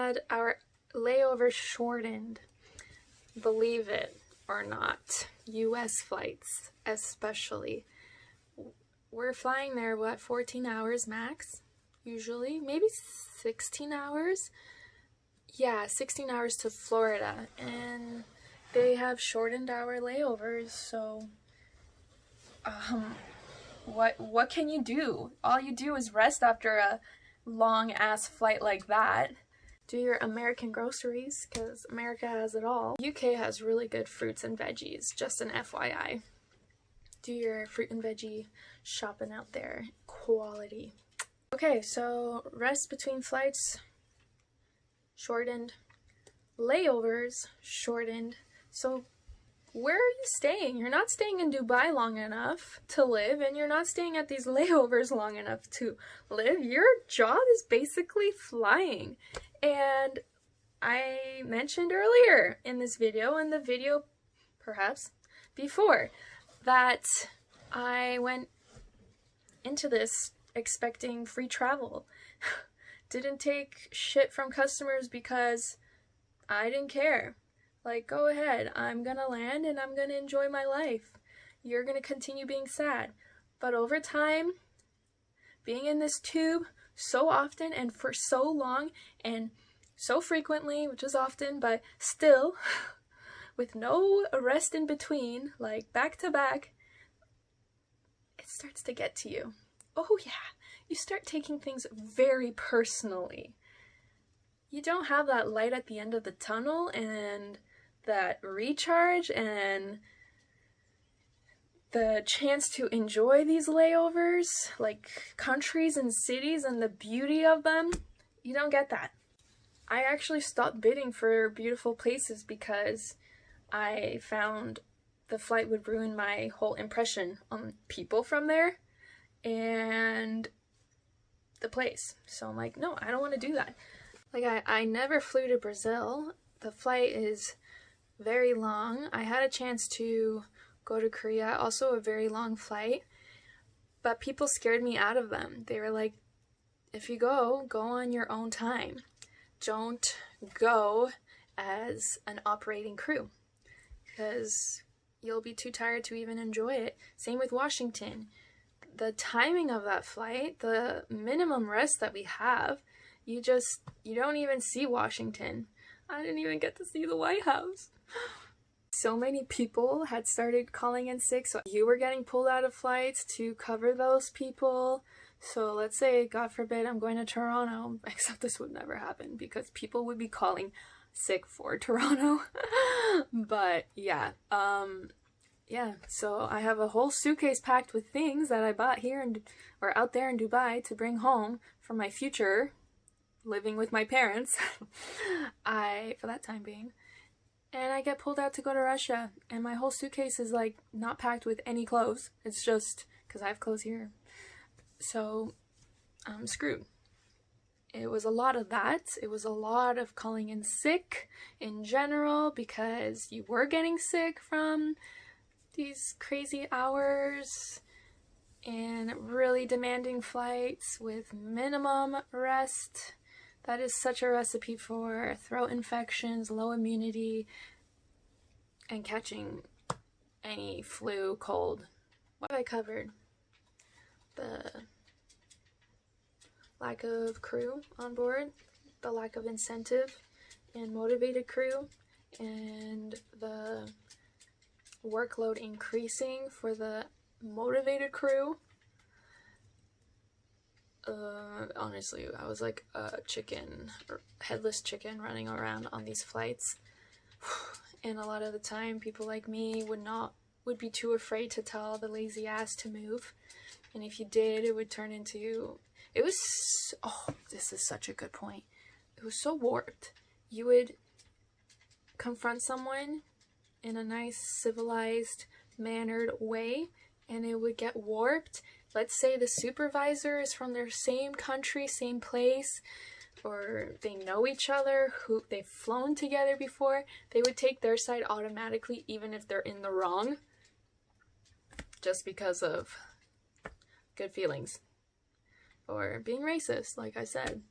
had our layover shortened, believe it or not, US flights especially. We're flying there, what, 14 hours max? Usually, maybe 16 hours? Yeah, 16 hours to Florida, and they have shortened our layovers, so what can you do? All you do is rest after a long ass flight like that. Do your American groceries, because America has it all. UK has really good fruits and veggies, just an FYI. Do your fruit and veggie shopping out there. Quality. Okay, so rest between flights, shortened. Layovers, shortened. So where are you staying? You're not staying in Dubai long enough to live, and you're not staying at these layovers long enough to live. Your job is basically flying. And I mentioned earlier in this video, and the video perhaps before, that I went into this expecting free travel. Didn't take shit from customers because I didn't care. Like, go ahead, I'm gonna land and I'm gonna enjoy my life. You're gonna continue being sad. But over time, being in this tube so often and for so long and so frequently, which is often, but still, with no rest in between, like back to back, it starts to get to you. Oh yeah, you start taking things very personally. You don't have that light at the end of the tunnel and that recharge and the chance to enjoy these layovers, like countries and cities and the beauty of them. You don't get that. I actually stopped bidding for beautiful places because I found the flight would ruin my whole impression on people from there and the place. So I'm like, no, I don't want to do that. Like, I never flew to Brazil. The flight is very long. I had a chance to go to Korea, also a very long flight, but people scared me out of them. They were like, if you go on your own time. Don't go as an operating crew, because you'll be too tired to even enjoy it. Same with Washington. The timing of that flight, the minimum rest that we have, you don't even see Washington. I didn't even get to see the White House. So many people had started calling in sick, so you were getting pulled out of flights to cover those people. So let's say, God forbid, I'm going to Toronto, except this would never happen because people would be calling sick for Toronto. But yeah, so I have a whole suitcase packed with things that I bought here or out there in Dubai to bring home for my future living with my parents for that time being. And I get pulled out to go to Russia, and my whole suitcase is like not packed with any clothes. It's just because I have clothes here. So I'm screwed. It was a lot of that. It was a lot of calling in sick in general because you were getting sick from these crazy hours and really demanding flights with minimum rest. That is such a recipe for throat infections, low immunity, and catching any flu, cold. What have I covered? The lack of crew on board, the lack of incentive and motivated crew, and the workload increasing for the motivated crew. Honestly, I was like a chicken, or headless chicken running around on these flights. And a lot of the time, people like me would be too afraid to tell the lazy ass to move. And if you did, it would turn into, oh, this is such a good point. It was so warped. You would confront someone in a nice, civilized, mannered way, and it would get warped. Let's say the supervisor is from their same country, same place, or they know each other, who they've flown together before. They would take their side automatically, even if they're in the wrong, just because of good feelings or being racist, like I said.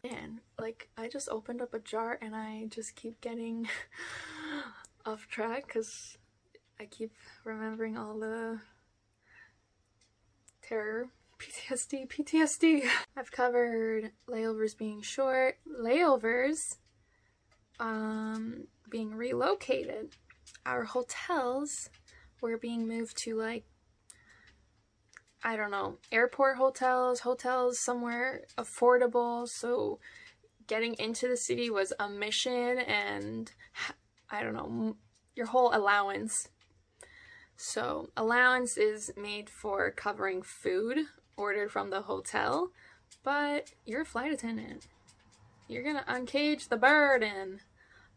And like, I just opened up a jar and I just keep getting off track because I keep remembering all the terror. PTSD. I've covered layovers being short, layovers being relocated. Our hotels were being moved to, like, I don't know, airport hotels somewhere affordable, so getting into the city was a mission, and I don't know, your whole allowance. So allowance is made for covering food ordered from the hotel, but you're a flight attendant. You're gonna uncage the bird and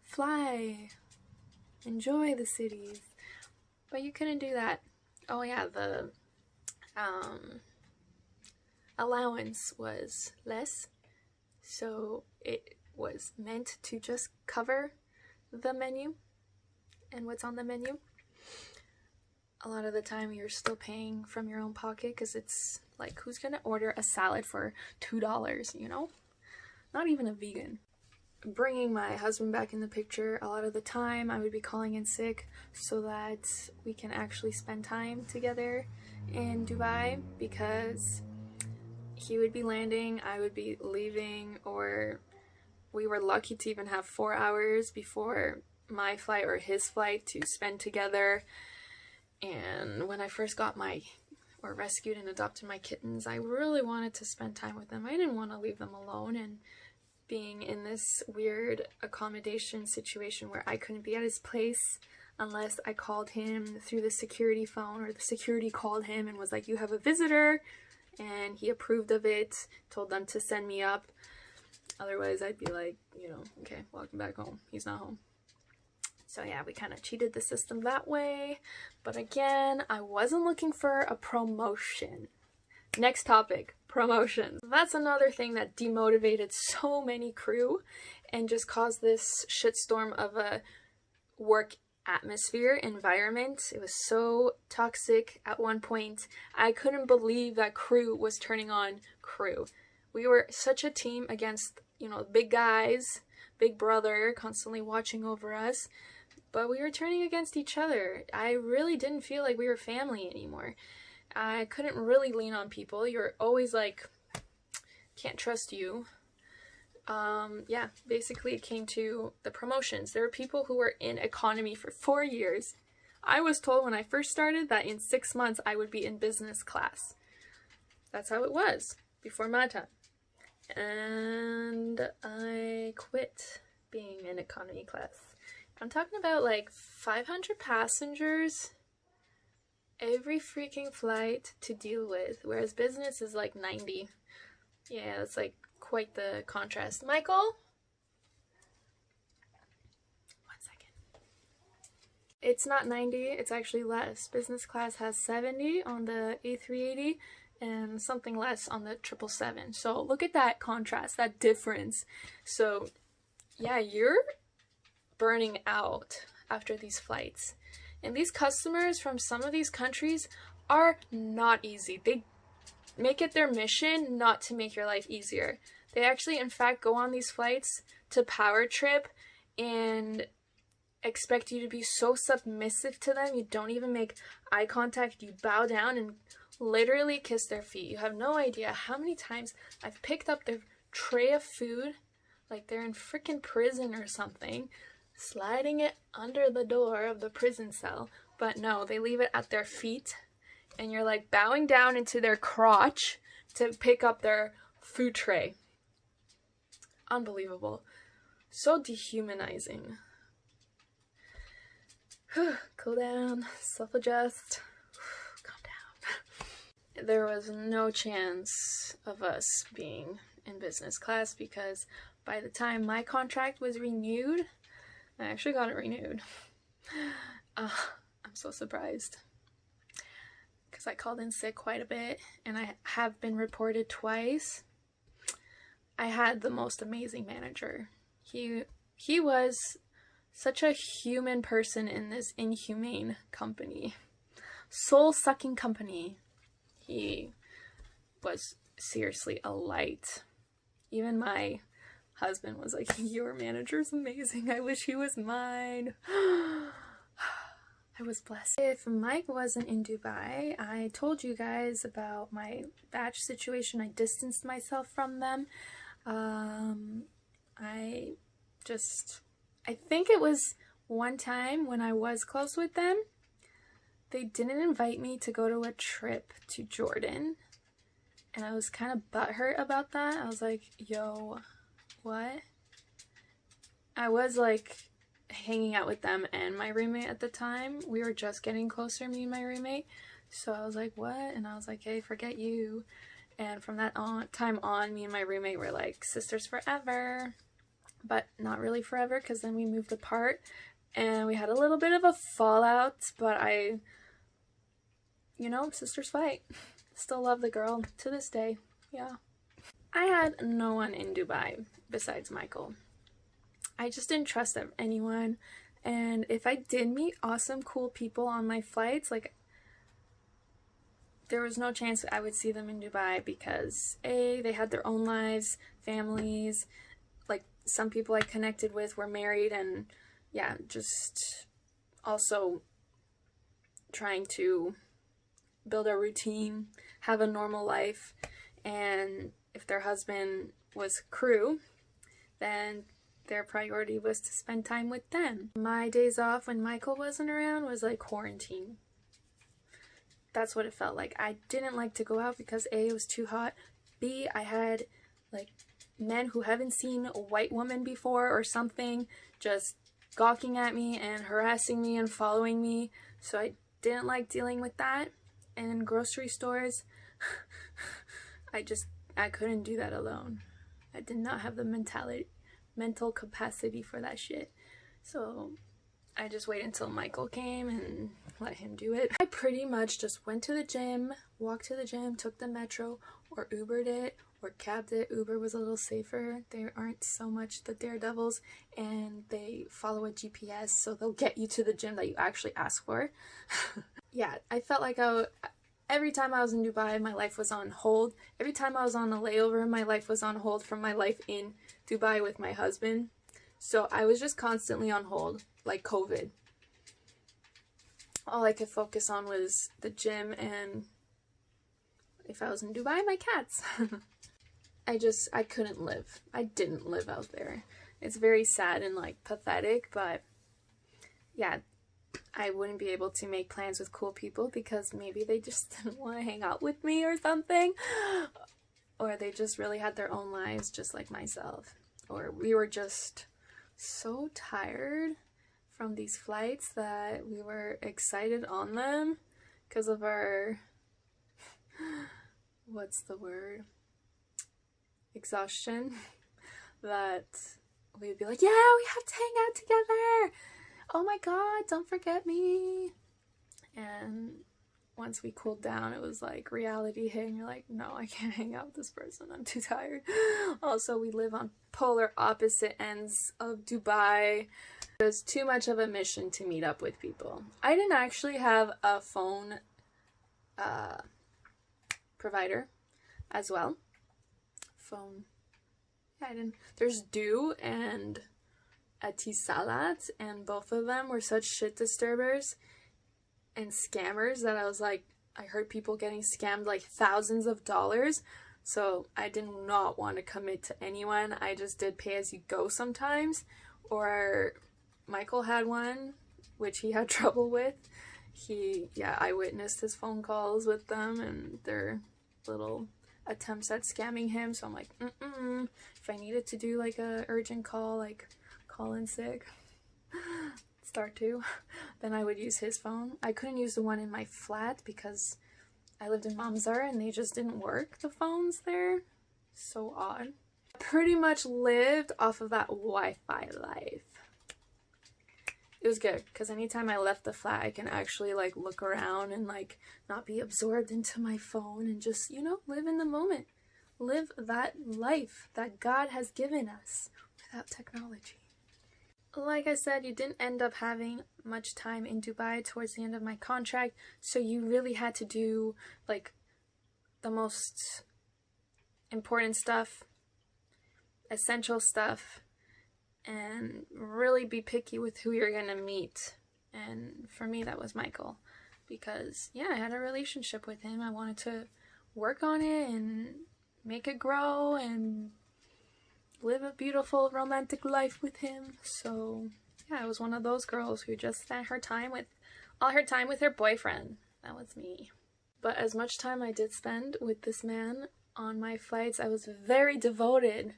fly, enjoy the cities, but you couldn't do that. Oh yeah, the allowance was less, so it was meant to just cover the menu and what's on the menu. A lot of the time you're still paying from your own pocket because it's like, who's gonna order a salad for $2, you know? Not even a vegan. Bringing my husband back in the picture, a lot of the time I would be calling in sick so that we can actually spend time together in Dubai, because he would be landing, I would be leaving, or we were lucky to even have 4 hours before my flight or his flight to spend together. And when I first got rescued and adopted my kittens, I really wanted to spend time with them. I didn't want to leave them alone, and being in this weird accommodation situation where I couldn't be at his place unless I called him through the security phone, or the security called him and was like, you have a visitor, and he approved of it, told them to send me up. Otherwise I'd be like, you know, okay, welcome back home, he's not home. So yeah, we kind of cheated the system that way. But again, I wasn't looking for a promotion. Next topic, promotions. That's another thing that demotivated so many crew and just caused this shitstorm of a work atmosphere, environment. It was so toxic at one point. I couldn't believe that crew was turning on crew. We were such a team against, you know, big guys, big brother constantly watching over us, but we were turning against each other. I really didn't feel like we were family anymore. I couldn't really lean on people. You're always like, can't trust you. Yeah, basically it came to the promotions. There were people who were in economy for 4 years. I was told when I first started that in 6 months I would be in business class. That's how it was before my time. And I quit being in economy class. I'm talking about like 500 passengers every freaking flight to deal with, whereas business is like 90. Yeah, it's like quite the contrast. Michael? 1 second. It's not 90, it's actually less. Business class has 70 on the A380 and something less on the 777. So look at that contrast, that difference. So yeah, you're burning out after these flights. And these customers from some of these countries are not easy. They make it their mission not to make your life easier. They actually, in fact, go on these flights to power trip and expect you to be so submissive to them. You don't even make eye contact. You bow down and literally kiss their feet. You have no idea how many times I've picked up their tray of food like they're in freaking prison or something, sliding it under the door of the prison cell, but no, they leave it at their feet, and you're like bowing down into their crotch to pick up their food tray. Unbelievable. So dehumanizing. Cool down, self-adjust, calm down. There was no chance of us being in business class because by the time my contract was renewed, I actually got it renewed. I'm so surprised because I called in sick quite a bit and I have been reported twice. I had the most amazing manager. He was such a human person in this inhumane company. Soul-sucking company. He was seriously a light. Even my husband was like, your manager's amazing. I wish he was mine. I was blessed. If Mike wasn't in Dubai, I told you guys about my batch situation. I distanced myself from them. I think it was one time when I was close with them, they didn't invite me to go to a trip to Jordan. And I was kind of butthurt about that. I was like, yo, what? I was like hanging out with them and my roommate at the time. We were just getting closer, me and my roommate. So I was like, what? And I was like, hey, forget you. And from that time on, me and my roommate were like sisters forever. But not really forever, because then we moved apart. And we had a little bit of a fallout. But sisters fight. Still love the girl to this day. Yeah. I had no one in Dubai besides Michael. I just didn't trust anyone. And if I did meet awesome, cool people on my flights, like, there was no chance I would see them in Dubai because A, they had their own lives, families. Like, some people I connected with were married, and yeah, just also trying to build a routine, have a normal life. And if their husband was crew, then their priority was to spend time with them. My days off when Michael wasn't around was like quarantine. That's what it felt like. I didn't like to go out because A, it was too hot. B, I had like men who haven't seen a white woman before or something just gawking at me and harassing me and following me. So I didn't like dealing with that. And in grocery stores, I couldn't do that alone. I did not have the mental capacity for that shit. So I just waited until Michael came and let him do it. I pretty much just went to the gym, walked to the gym, took the metro, or Ubered it, or cabbed it. Uber was a little safer. They aren't so much the daredevils, and they follow a GPS, so they'll get you to the gym that you actually ask for. Yeah, I felt like every time I was in Dubai, my life was on hold. Every time I was on a layover, my life was on hold from my life in Dubai with my husband. So I was just constantly on hold, like COVID. All I could focus on was the gym, and if I was in Dubai, my cats. I couldn't live. I didn't live out there. It's very sad and like pathetic, but yeah, I wouldn't be able to make plans with cool people because maybe they just didn't want to hang out with me or something. Or they just really had their own lives just like myself. Or we were just so tired from these flights that we were excited on them because of our, what's the word? Exhaustion. That we'd be like, yeah, we have to hang out together. Oh my god, don't forget me. And once we cooled down, it was like reality hit, and you're like, no, I can't hang out with this person, I'm too tired. Also, we live on polar opposite ends of Dubai. It was too much of a mission to meet up with people. I didn't actually have a phone provider as well. I didn't. There's Do and Etiquette, and both of them were such shit disturbers and scammers that I was like, I heard people getting scammed like thousands of dollars, so I did not want to commit to anyone. I just did pay as you go sometimes. Or Michael had one, which he had trouble with. I witnessed his phone calls with them and their little attempts at scamming him, so I'm like, if I needed to do like a urgent call, like call in sick, *2, then I would use his phone. I couldn't use the one in my flat because I lived in Mamzar and they just didn't work, the phones there. So odd. I pretty much lived off of that Wi-Fi life. It was good because anytime I left the flat, I can actually like look around and like not be absorbed into my phone and just, live in the moment. Live that life that God has given us without technology. Like I said, you didn't end up having much time in Dubai towards the end of my contract, so you really had to do like the most important stuff essential stuff and really be picky with who you're gonna meet. And for me, that was Michael, because yeah, I had a relationship with him. I wanted to work on it and make it grow and live a beautiful romantic life with him. So yeah, I was one of those girls who just spent all her time with her boyfriend. That was me. But as much time I did spend with this man on my flights, I was very devoted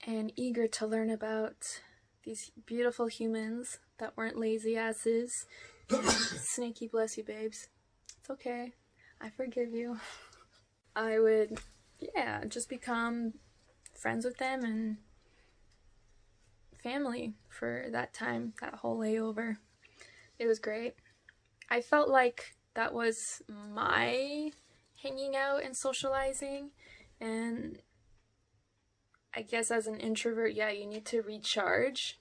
and eager to learn about these beautiful humans that weren't lazy asses. Snaky, bless you, babes. It's okay. I forgive you. I would, yeah, just become friends with them and family for that time, that whole layover. It was great. I felt like that was my hanging out and socializing, and I guess as an introvert, yeah, you need to recharge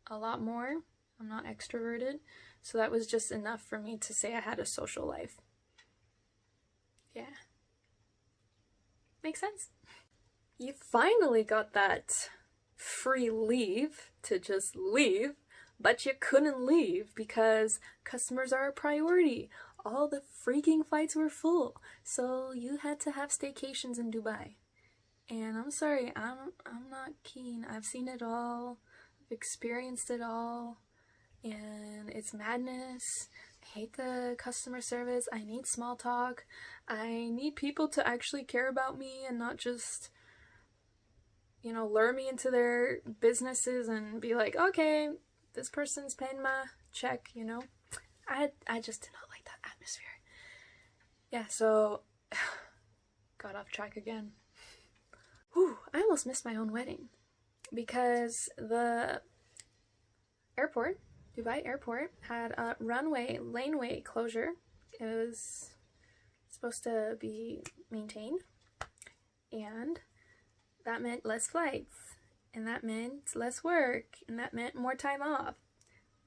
a lot more. I'm not extroverted, so that was just enough for me to say I had a social life. Yeah. Makes sense? You finally got that free leave to just leave, but you couldn't leave because customers are a priority. All the freaking flights were full, so you had to have staycations in Dubai. And I'm sorry, I'm not keen. I've seen it all, I've experienced it all, and it's madness. I hate the customer service. I need small talk. I need people to actually care about me and not just, you know, lure me into their businesses and be like, okay, this person's paying my check, you know? I just did not like that atmosphere. Yeah, so got off track again. Whew, I almost missed my own wedding because the airport, Dubai airport, had a laneway closure. It was supposed to be maintained, and that meant less flights, and that meant less work, and that meant more time off.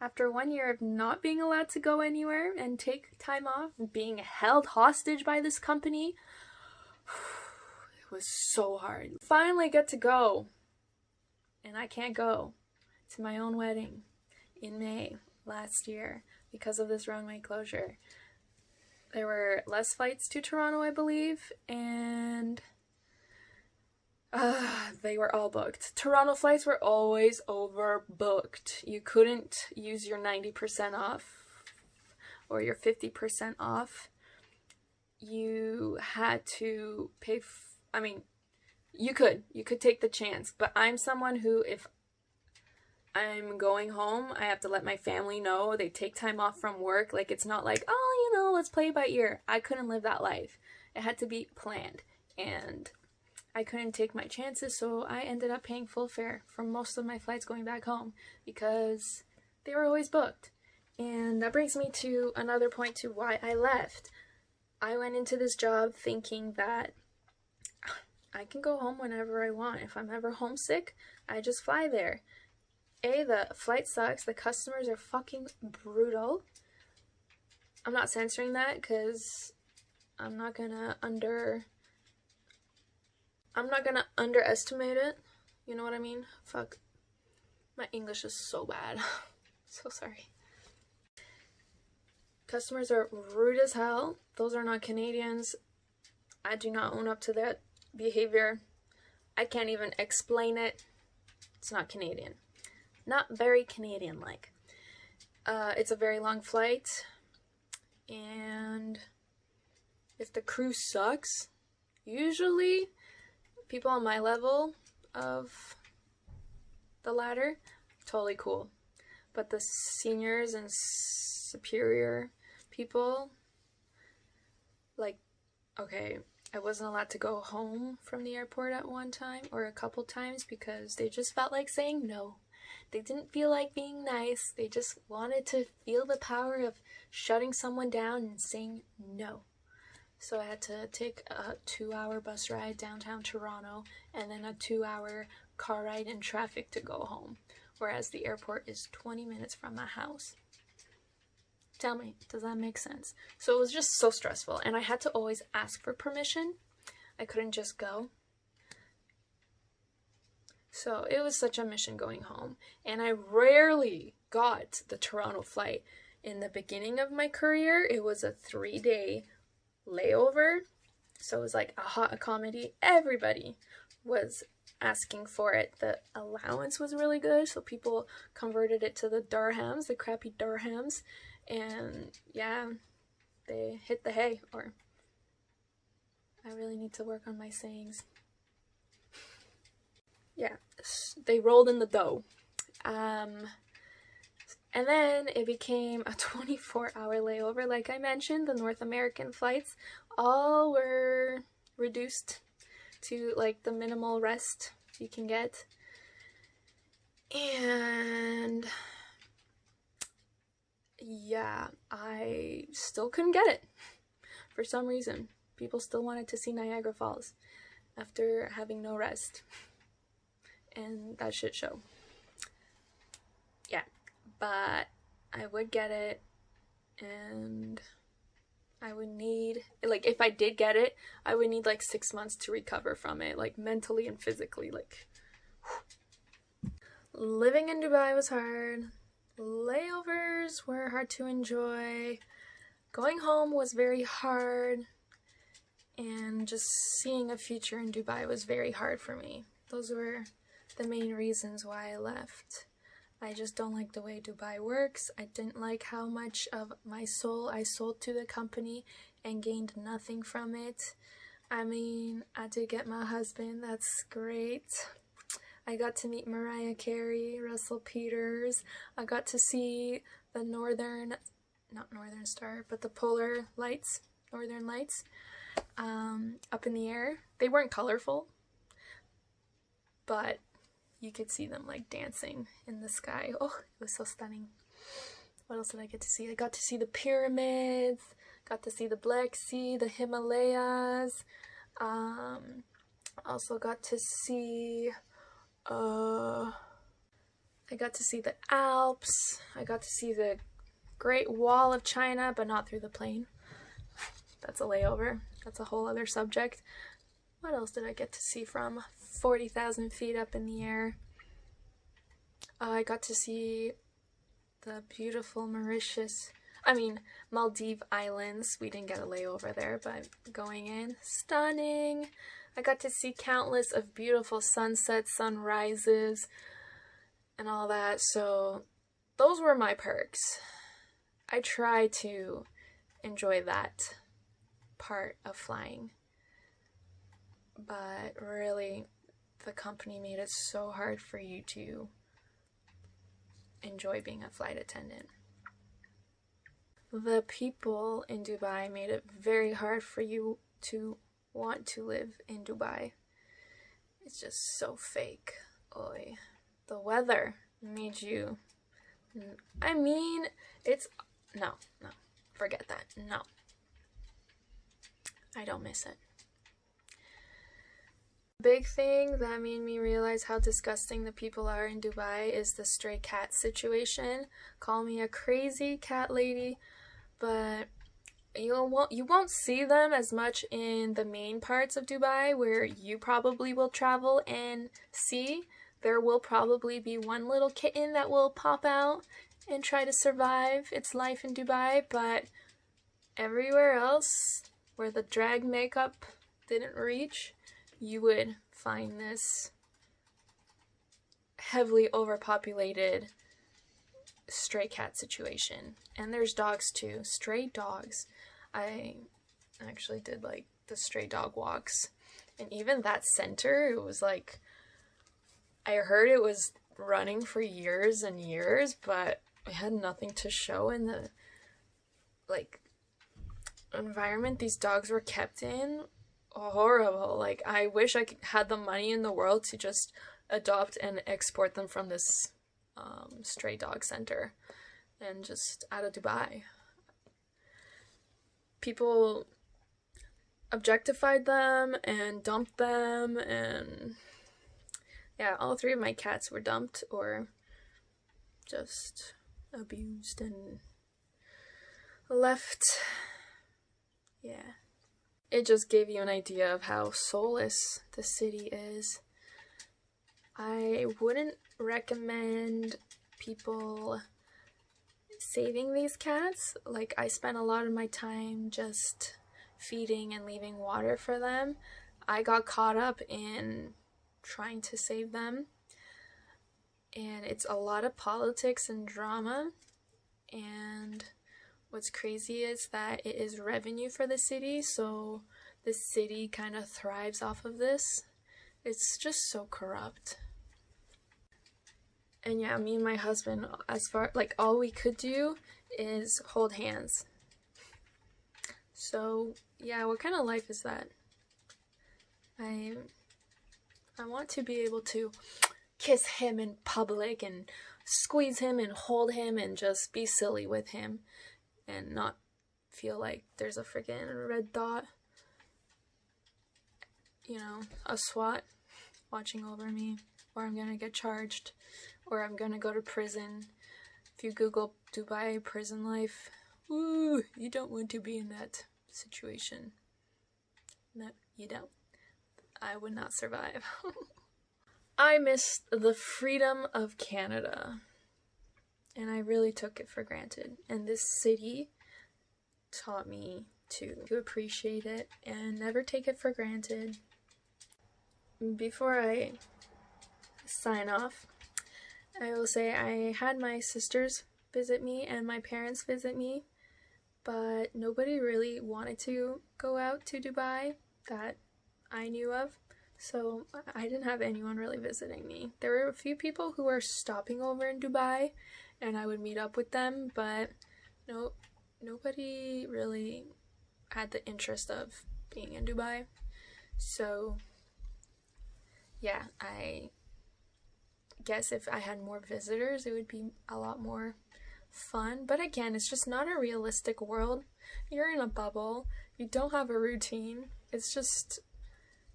After 1 year of not being allowed to go anywhere and take time off, and being held hostage by this company, it was so hard. Finally get to go, and I can't go to my own wedding in May last year because of this runway closure. There were less flights to Toronto, I believe, and they were all booked. Toronto flights were always overbooked. You couldn't use your 90% off or your 50% off. You had to pay, I mean, you could take the chance, but I'm someone who, if I'm going home, I have to let my family know. They take time off from work. Like, it's not like, oh, you know, let's play it by ear. I couldn't live that life. It had to be planned, and I couldn't take my chances, so I ended up paying full fare for most of my flights going back home because they were always booked. And that brings me to another point to why I left. I went into this job thinking that I can go home whenever I want. If I'm ever homesick, I just fly there. The flight sucks. The customers are fucking brutal. I'm not censoring that because I'm not gonna underestimate it. You know what I mean? Fuck. My English is so bad. So sorry. Customers are rude as hell. Those are not Canadians. I do not own up to that behavior. I can't even explain it. It's not Canadian. Not very Canadian-like. It's a very long flight, and if the crew sucks, usually people on my level of the ladder, totally cool. But the seniors and superior people, like, okay, I wasn't allowed to go home from the airport at one time or a couple times because they just felt like saying no. They didn't feel like being nice. They just wanted to feel the power of shutting someone down and saying no. So I had to take a 2-hour bus ride downtown Toronto and then a 2-hour car ride in traffic to go home, whereas the airport is 20 minutes from my house. Tell me, does that make sense? So it was just so stressful, and I had to always ask for permission. I couldn't just go. So it was such a mission going home. And I rarely got the Toronto flight. In the beginning of my career, it was a 3-day layover. So it was like a hot comedy. Everybody was asking for it. The allowance was really good, so people converted it to the dirhams, the crappy dirhams. And yeah, they hit the hay. Or I really need to work on my sayings. Yeah, they rolled in the dough. And then it became a 24-hour layover. Like I mentioned, the North American flights all were reduced to like the minimal rest you can get. And yeah, I still couldn't get it for some reason. People still wanted to see Niagara Falls after having no rest. And that shit show. Yeah, but I would get it, and I would need, like, if I did get it, I would need like 6 months to recover from it, like mentally and physically. Like, whew. Living in Dubai was hard. Layovers were hard to enjoy. Going home was very hard, and just seeing a future in Dubai was very hard for me. Those were the main reasons why I left. I just don't like the way Dubai works. I didn't like how much of my soul I sold to the company and gained nothing from it. I mean, I did get my husband, that's great. I got to meet Mariah Carey, Russell Peters. I got to see the not Northern Star, but the polar lights, Northern Lights, up in the air. They weren't colorful, but you could see them like dancing in the sky. Oh, it was so stunning. What else did I get to see? I got to see the pyramids, got to see the Black Sea, the Himalayas. Also got to see I got to see the Alps. I got to see the Great Wall of China, but not through the plane. That's a layover. That's a whole other subject. What else did I get to see from 40,000 feet up in the air? I got to see the beautiful Maldive Islands. We didn't get a layover there, but going in, stunning. I got to see countless of beautiful sunsets, sunrises, and all that. So those were my perks. I try to enjoy that part of flying. But really, the company made it so hard for you to enjoy being a flight attendant. The people in Dubai made it very hard for you to want to live in Dubai. It's just so fake. Oy. The weather made you... No, forget that. No. I don't miss it. Big thing that made me realize how disgusting the people are in Dubai is the stray cat situation. Call me a crazy cat lady, but you won't see them as much in the main parts of Dubai where you probably will travel and see. There will probably be one little kitten that will pop out and try to survive its life in Dubai, but everywhere else where the drag makeup didn't reach, you would find this heavily overpopulated stray cat situation. And there's dogs too, stray dogs. I actually did like the stray dog walks, and even that center, it was like, I heard it was running for years and years, but it had nothing to show in the like environment these dogs were kept in. Horrible. Like, I wish I had the money in the world to just adopt and export them from this stray dog center and just out of Dubai. People objectified them and dumped them, and yeah, all 3 of my cats were dumped or just abused and left. Yeah. It just gave you an idea of how soulless the city is. I wouldn't recommend people saving these cats. Like, I spent a lot of my time just feeding and leaving water for them. I got caught up in trying to save them, and it's a lot of politics and drama. And what's crazy is that it is revenue for the city, so the city kind of thrives off of this. It's just so corrupt. And yeah, me and my husband, as far, like, all we could do is hold hands. So yeah, what kind of life is that? I want to be able to kiss him in public and squeeze him and hold him and just be silly with him and not feel like there's a freaking red dot, you know, a SWAT watching over me, or I'm gonna get charged, or I'm gonna go to prison. If you Google Dubai prison life, ooh, you don't want to be in that situation. No, you don't. I would not survive. I missed the freedom of Canada, and I really took it for granted. And this city taught me to appreciate it and never take it for granted. Before I sign off, I will say I had my sisters visit me and my parents visit me, but nobody really wanted to go out to Dubai that I knew of. So I didn't have anyone really visiting me. There were a few people who were stopping over in Dubai, and I would meet up with them, but nobody really had the interest of being in Dubai. So yeah, I guess if I had more visitors, it would be a lot more fun. But again, it's just not a realistic world. You're in a bubble. You don't have a routine. It's just,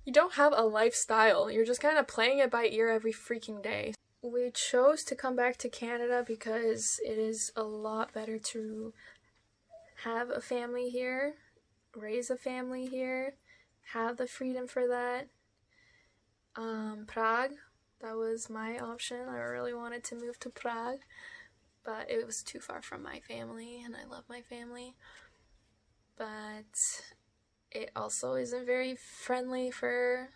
you don't have a lifestyle. You're just kind of playing it by ear every freaking day. We chose to come back to Canada because it is a lot better to have a family here, raise a family here, have the freedom for that. Prague, that was my option. I really wanted to move to Prague, but it was too far from my family, and I love my family. But it also isn't very friendly for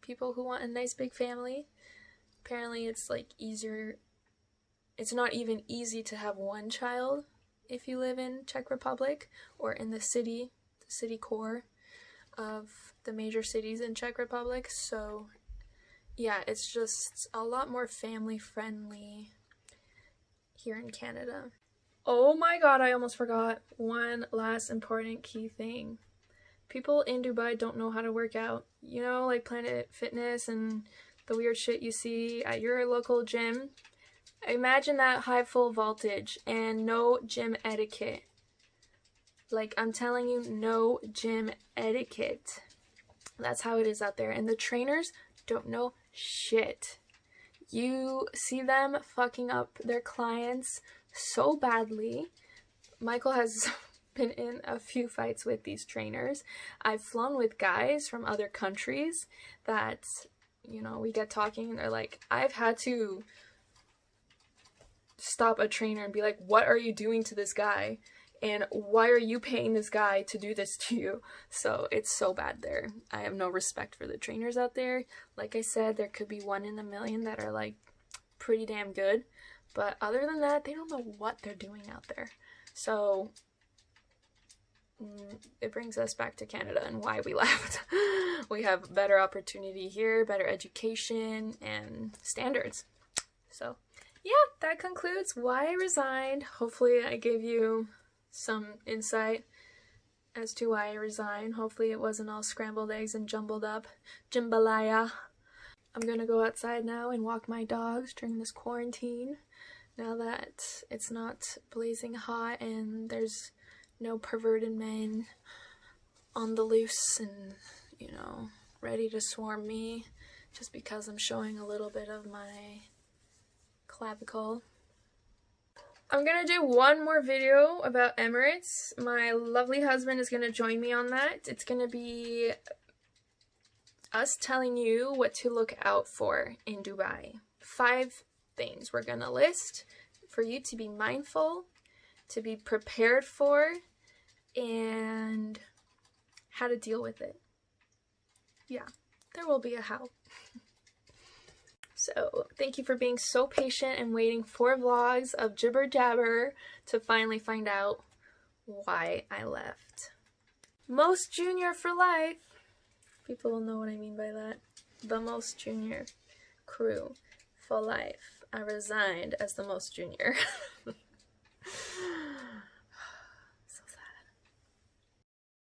people who want a nice big family. Apparently it's like easier, it's not even easy to have one child if you live in Czech Republic or in the city core of the major cities in Czech Republic. So yeah, it's just a lot more family friendly here in Canada. Oh my god, I almost forgot one last important key thing. People in Dubai don't know how to work out. You know, like Planet Fitness and the weird shit you see at your local gym. Imagine that high full voltage and no gym etiquette. Like, I'm telling you, no gym etiquette. That's how it is out there. And the trainers don't know shit. You see them fucking up their clients so badly. Michael has been in a few fights with these trainers. I've flown with guys from other countries that, you know, we get talking and they're like, I've had to stop a trainer and be like, what are you doing to this guy? And why are you paying this guy to do this to you? So it's so bad there. I have no respect for the trainers out there. Like I said, there could be 1 in a million that are like pretty damn good. But other than that, they don't know what they're doing out there. So it brings us back to Canada and why we left. We have better opportunity here, better education, and standards. So yeah, that concludes why I resigned. Hopefully I gave you some insight as to why I resigned. Hopefully it wasn't all scrambled eggs and jumbled up jambalaya. I'm gonna go outside now and walk my dogs during this quarantine, now that it's not blazing hot and there's no perverted men on the loose and, you know, ready to swarm me just because I'm showing a little bit of my clavicle. I'm gonna do one more video about Emirates. My lovely husband is gonna join me on that. It's gonna be us telling you what to look out for in Dubai. 5 things we're gonna list for you to be mindful, to be prepared for, and how to deal with it. Yeah, there will be a how. So thank you for being so patient and waiting 4 vlogs of jibber jabber to finally find out why I left. Most junior for life. People will know what I mean by that. The most junior crew for life. I resigned as the most junior.